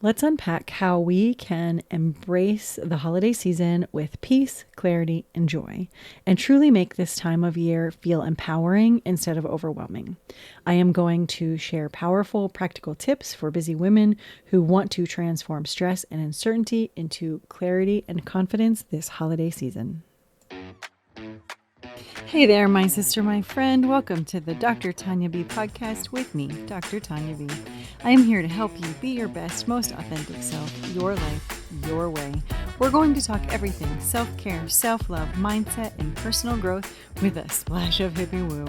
Let's unpack how we can embrace the holiday season with peace, clarity, and joy, and truly make this time of year feel empowering instead of overwhelming. I am going to share powerful, practical tips for busy women who want to transform stress and uncertainty into clarity and confidence this holiday season. Hey there, my sister, my friend. Welcome to the Dr. Tanya B podcast with me, Dr. Tanya B. I am here to help you be your best, most authentic self, your life, your way. We're going to talk everything self-care, self-love, mindset, and personal growth with a splash of hippie woo.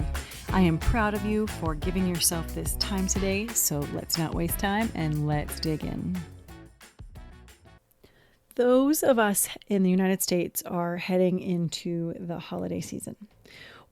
I am proud of you for giving yourself this time today, so let's not waste time and let's dig in. Those of us in the United States are heading into the holiday season.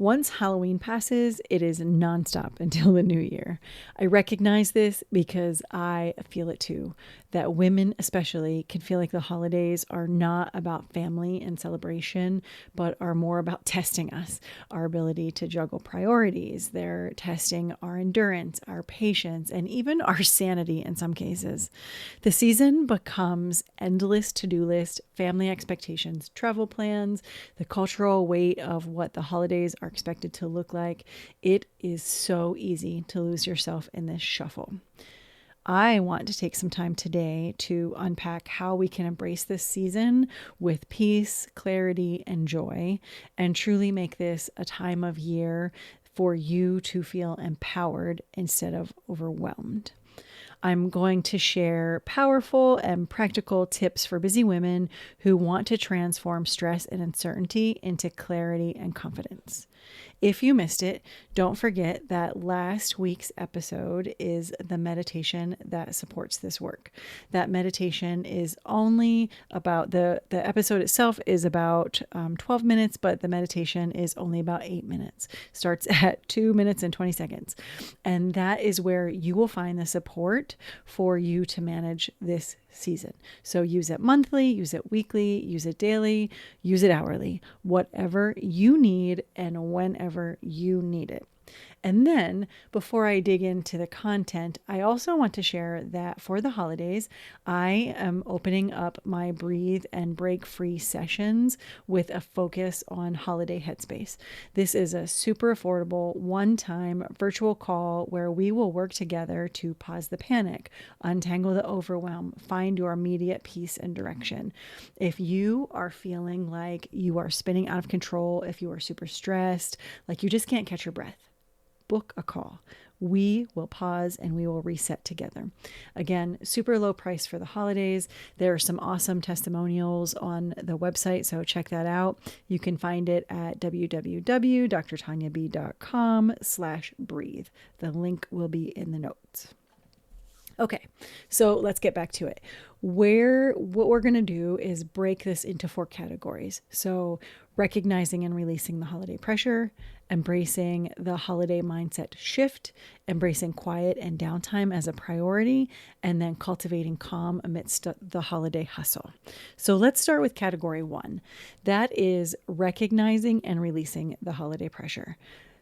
Once Halloween passes, it is nonstop until the new year. I recognize this because I feel it too, that women especially can feel like the holidays are not about family and celebration, but are more about testing us, our ability to juggle priorities. They're testing our endurance, our patience, and even our sanity in some cases. The season becomes endless to-do list, family expectations, travel plans, the cultural weight of what the holidays are expected to look like. It is so easy to lose yourself in this shuffle. I want to take some time today to unpack how we can embrace this season with peace, clarity, and joy, and truly make this a time of year for you to feel empowered instead of overwhelmed. I'm going to share powerful and practical tips for busy women who want to transform stress and uncertainty into clarity and confidence. If you missed it, don't forget that last week's episode is the meditation that supports this work. That meditation is only about the episode itself is about 12 minutes, but the meditation is only about 8 minutes. Starts at 2 minutes and 20 seconds. And that is where you will find the support for you to manage this season. So use it monthly, use it weekly, use it daily, use it hourly, whatever you need and whenever you need it. And then before I dig into the content, I also want to share that for the holidays, I am opening up my breathe and break free sessions with a focus on holiday headspace. This is a super affordable one-time virtual call where we will work together to pause the panic, untangle the overwhelm, find your immediate peace and direction. If you are feeling like you are spinning out of control, if you are super stressed, like you just can't catch your breath, book a call. We will pause and we will reset together. Again, super low price for the holidays. There are some awesome testimonials on the website, so check that out. You can find it at www.drtanyab.com/breathe. The link will be in the notes. Okay, so let's get back to it. What we're going to do is break this into 4 categories. So recognizing and releasing the holiday pressure, embracing the holiday mindset shift, embracing quiet and downtime as a priority, and then cultivating calm amidst the holiday hustle. So let's start with category 1. That is recognizing and releasing the holiday pressure.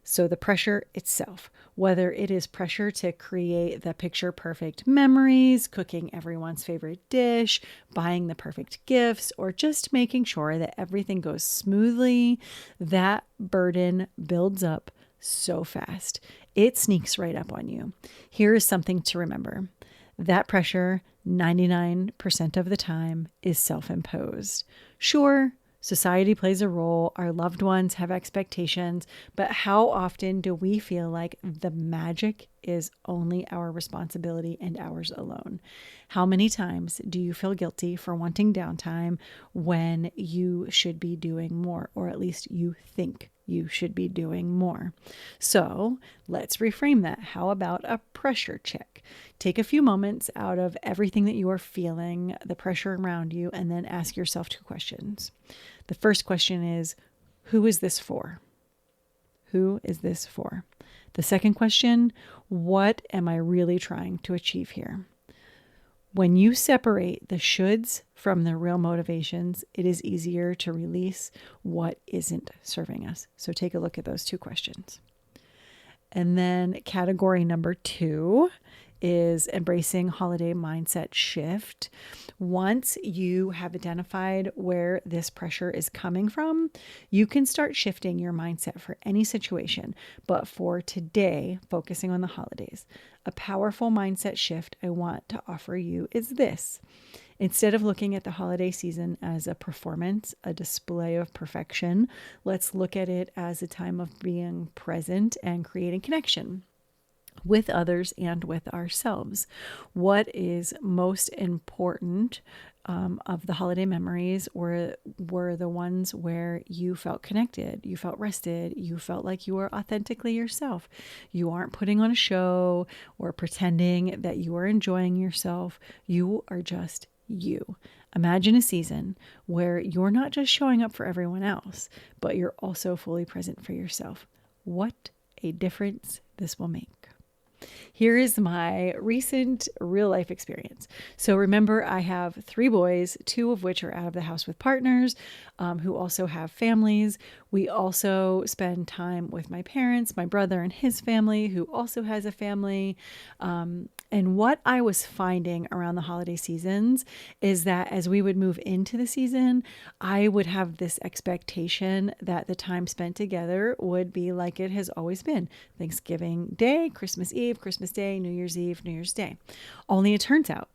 So the pressure itself, whether it is pressure to create the picture perfect memories, cooking everyone's favorite dish, buying the perfect gifts, or just making sure that everything goes smoothly, that burden builds up so fast. It sneaks right up on you. Here is something to remember. That pressure, 99% of the time, is self-imposed. Sure, society plays a role. Our loved ones have expectations, but how often do we feel like the magic is only our responsibility and ours alone? How many times do you feel guilty for wanting downtime when you should be doing more, or at least you think you should be doing more? So let's reframe that. How about a pressure check? Take a few moments out of everything that you are feeling, the pressure around you, and then ask yourself 2 questions. The first question is, who is this for? Who is this for? The second question, what am I really trying to achieve here? When you separate the shoulds from the real motivations, it is easier to release what isn't serving us. So take a look at those 2 questions. And then category number 2 is embracing holiday mindset shift. Once you have identified where this pressure is coming from, you can start shifting your mindset for any situation. But for today, focusing on the holidays, a powerful mindset shift I want to offer you is this. Instead of looking at the holiday season as a performance, a display of perfection, let's look at it as a time of being present and creating connection with others and with ourselves. What is most important of the holiday memories were the ones where you felt connected, you felt rested, you felt like you were authentically yourself. You aren't putting on a show or pretending that you are enjoying yourself. You are just you. Imagine a season where you're not just showing up for everyone else, but you're also fully present for yourself. What a difference this will make. Here is my recent real life experience. So remember, I have 3 boys, 2 of which are out of the house with partners who also have families. We also spend time with my parents, my brother and his family, who also has a family. And what I was finding around the holiday seasons is that as we would move into the season, I would have this expectation that the time spent together would be like it has always been. Thanksgiving Day, Christmas Eve, Christmas Day, New Year's Eve, New Year's Day. Only it turns out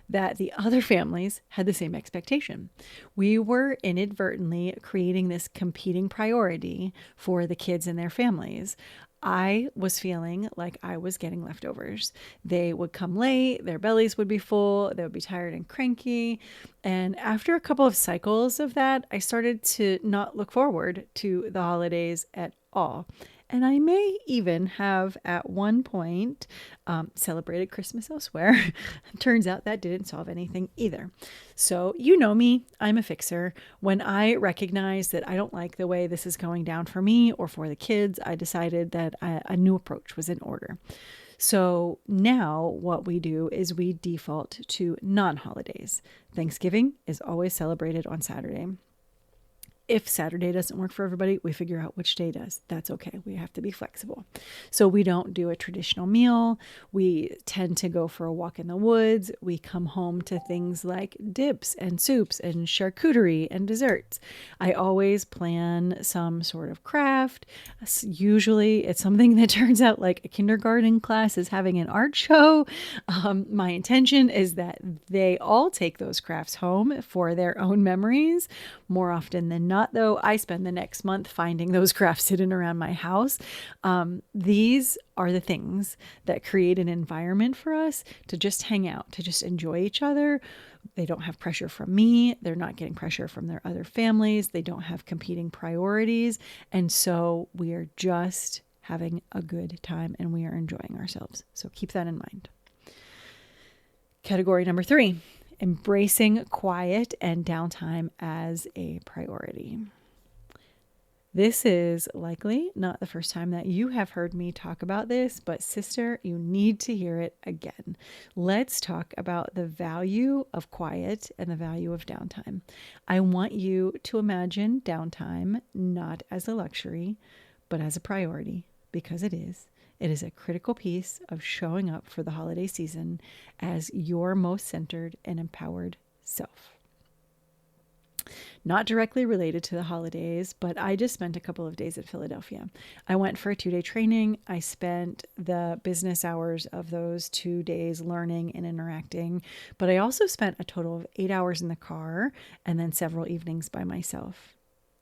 that the other families had the same expectation. We were inadvertently creating this competing priority for the kids and their families. I was feeling like I was getting leftovers. They would come late, their bellies would be full, they would be tired and cranky. And after a couple of cycles of that, I started to not look forward to the holidays at all. And I may even have at one point celebrated Christmas elsewhere. Turns out that didn't solve anything either. So you know me, I'm a fixer. When I recognize that I don't like the way this is going down for me or for the kids, I decided that a new approach was in order. So now what we do is we default to non-holidays. Thanksgiving is always celebrated on Saturday. If Saturday doesn't work for everybody, we figure out which day does. That's okay. We have to be flexible. So we don't do a traditional meal. We tend to go for a walk in the woods. We come home to things like dips and soups and charcuterie and desserts. I always plan some sort of craft. Usually it's something that turns out like a kindergarten class is having an art show. My intention is that they all take those crafts home for their own memories. More often than not, though, I spend the next month finding those crafts hidden around my house. These are the things that create an environment for us to just hang out, to just enjoy each other. They don't have pressure from me. They're not getting pressure from their other families. They don't have competing priorities. And so we are just having a good time and we are enjoying ourselves. So keep that in mind. Category number 3. Embracing quiet and downtime as a priority. This is likely not the first time that you have heard me talk about this, but sister, you need to hear it again. Let's talk about the value of quiet and the value of downtime. I want you to imagine downtime not as a luxury, but as a priority, because it is. It is a critical piece of showing up for the holiday season as your most centered and empowered self. Not directly related to the holidays, but I just spent a couple of days at Philadelphia. I went for a 2-day training. I spent the business hours of those 2 days learning and interacting, but I also spent a total of 8 hours in the car and then several evenings by myself.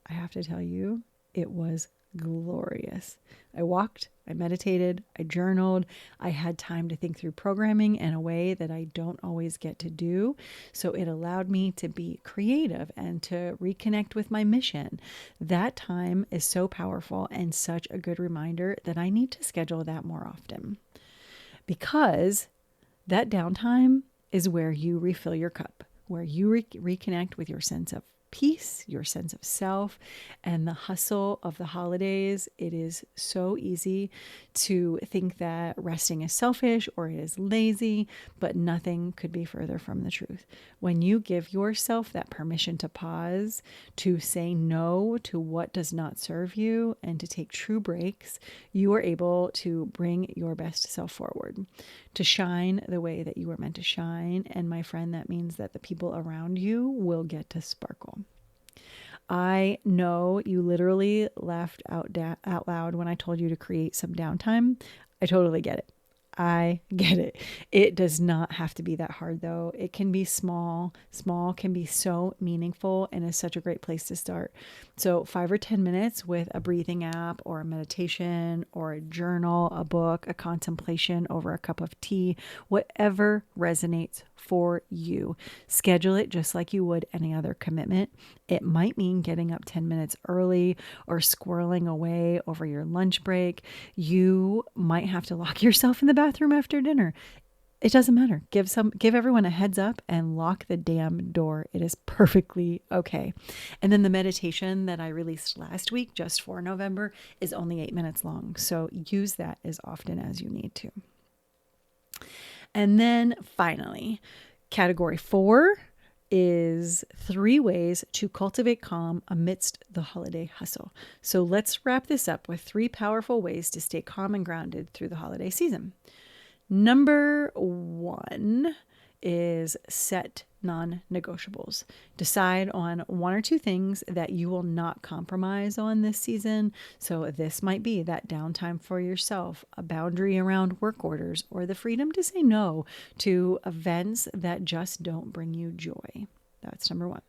I have to tell you, it was glorious. I walked, I meditated, I journaled, I had time to think through programming in a way that I don't always get to do. So it allowed me to be creative and to reconnect with my mission. That time is so powerful and such a good reminder that I need to schedule that more often, because that downtime is where you refill your cup, where you reconnect with your sense of peace, your sense of self, and the hustle of the holidays. It is so easy to think that resting is selfish or it is lazy, but nothing could be further from the truth. When you give yourself that permission to pause, to say no to what does not serve you, and to take true breaks, you are able to bring your best self forward. to shine the way that you were meant to shine. And my friend, that means that the people around you will get to sparkle. I know you literally laughed out loud when I told you to create some downtime. I totally get it. I get it. It does not have to be that hard though. It can be small. Small can be so meaningful and is such a great place to start. So 5 or 10 minutes with a breathing app or a meditation or a journal, a book, a contemplation over a cup of tea, whatever resonates for you. Schedule it just like you would any other commitment. It might mean getting up 10 minutes early or squirreling away over your lunch break. You might have to lock yourself in the bathroom after dinner. It doesn't matter. Give everyone a heads up and lock the damn door. It is perfectly okay. And then the meditation that I released last week just for November is only 8 minutes long. So use that as often as you need to. And then finally, category 4 is 3 ways to cultivate calm amidst the holiday hustle. So let's wrap this up with 3 powerful ways to stay calm and grounded through the holiday season. Number 1 is set non-negotiables. Decide on 1 or 2 things that you will not compromise on this season. So this might be that downtime for yourself, a boundary around work orders, or the freedom to say no to events that just don't bring you joy. That's number 1.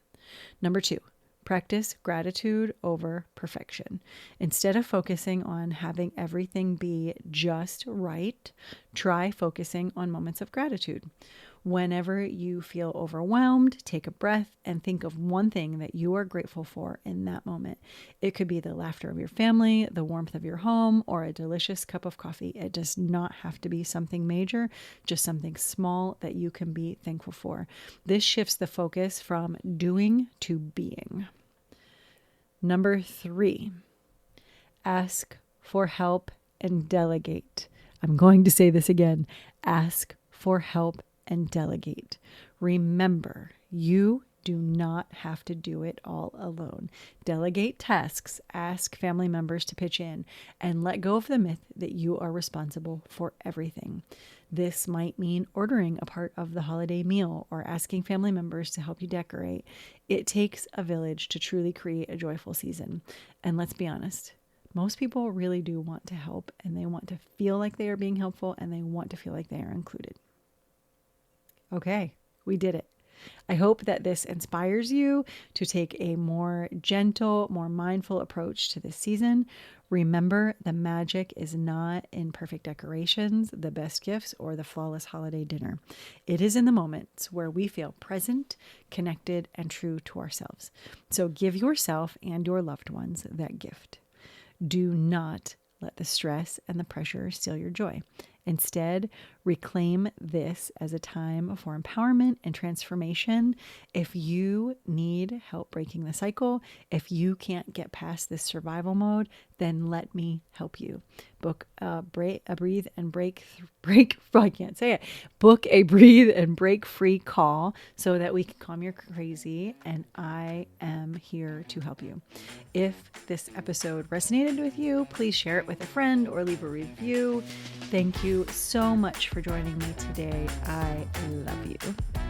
Number 2, practice gratitude over perfection. Instead of focusing on having everything be just right, try focusing on moments of gratitude. Whenever you feel overwhelmed, take a breath and think of one thing that you are grateful for in that moment. It could be the laughter of your family, the warmth of your home, or a delicious cup of coffee. It does not have to be something major, just something small that you can be thankful for. This shifts the focus from doing to being. Number 3, ask for help and delegate. I'm going to say this again. Ask for help and delegate. Remember, you do not have to do it all alone. Delegate tasks, ask family members to pitch in, and let go of the myth that you are responsible for everything. This might mean ordering a part of the holiday meal or asking family members to help you decorate. It takes a village to truly create a joyful season. And let's be honest, most people really do want to help, and they want to feel like they are being helpful, and they want to feel like they are included. Okay, we did it. I hope that this inspires you to take a more gentle, more mindful approach to this season. Remember, the magic is not in perfect decorations, the best gifts, or the flawless holiday dinner. It is in the moments where we feel present, connected, and true to ourselves. So give yourself and your loved ones that gift. Do not let the stress and the pressure steal your joy. Instead, reclaim this as a time for empowerment and transformation. If you need help breaking the cycle, if you can't get past this survival mode, then let me help you. Book a breathe and break. I can't say it. Book a breathe and break free call so that we can calm your crazy, and I am here to help you. If this episode resonated with you, please share it with a friend or leave a review. Thank you so much for joining me today. I love you.